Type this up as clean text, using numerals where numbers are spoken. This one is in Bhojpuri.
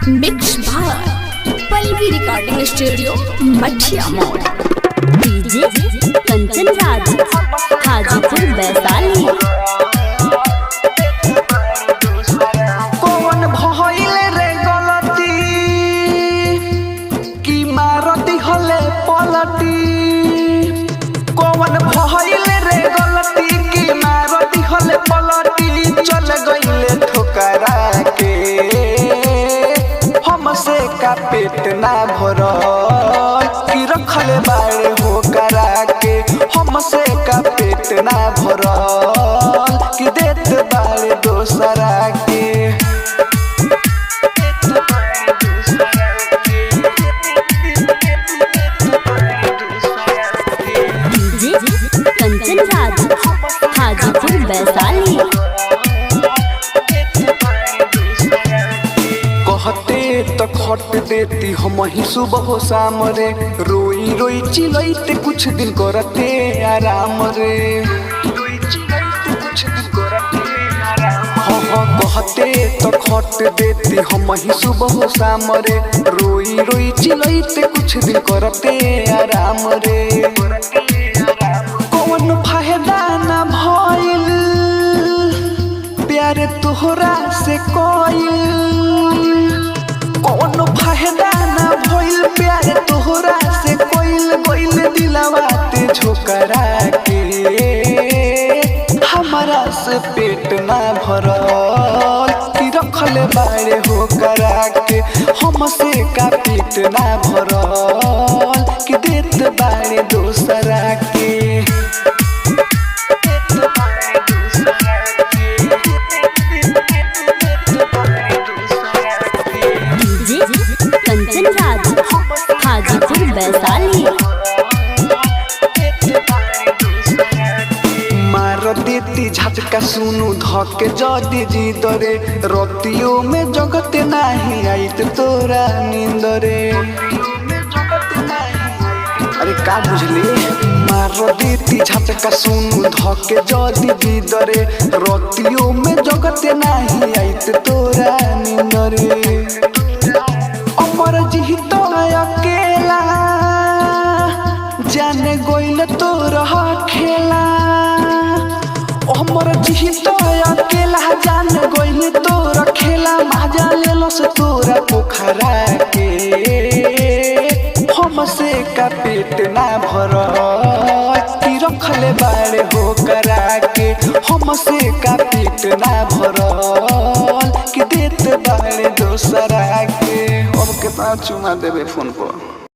मिक्स भाई पल्लवी रिकॉर्डिंग स्टूडियो मठिया मोड़। डीजे कंचन राज हाजीपुर वैशाली। कौन भइल रे गलती की मारती हले पलटी। कौन भइल रे गलती की मारती हले पलटी। चल गइले ठोकरा के हमसे का पेट ना भरल की रखले बाड़े हो करा के। हमसे का पेट ना भरल की देत बाड़े दोसरा के। डीजे कंचन राज हाजीपुर वैशाली। कहते तो खट देती हम ही सुबह शाम रे। रोई रोई चिलैते कुछ दिन करते आराम रे। कहते तो खट देती हम ही सुबह शाम रे। रोई रोई चिलैते कुछ दिन करते आराम रे। कौन फायदा ना भइल प्यार तोहरा से कोइल। कौन फायदा ना भइल प्यार तोहरा से कोइल। कोइल दिलवा ते झोकरा के हमारा से पेट ना भरल की रखले बाड़े हो करा के। हमसे का पेट ना भरल की देत बाड़े दोसरा के। डीजे कंचन राज हाजीपुर वैशाली। मार देती झटका सुनु धके जदी जीदरे। रतियों में जगते नहीं आइत तोरा नींदरे। अरे का बुझली। मार देती झटका सुनु धके जदी जीदरे। रतियों में जगते नहीं आइत तोरा नींदरे। अमर जी तो अकेला जाने गोइल तोरा खेला। अमर जी तो अकेला जाने गोइल तोरा खेला। मजा लेलो से तोरा पोखरा के हमसे का पेट ना भरल की रखले बाड़े हो करा के। हमसे का पेट ना भरल की देत बाड़े दोसरा के। अब कितना चुमा देबे फोन पर।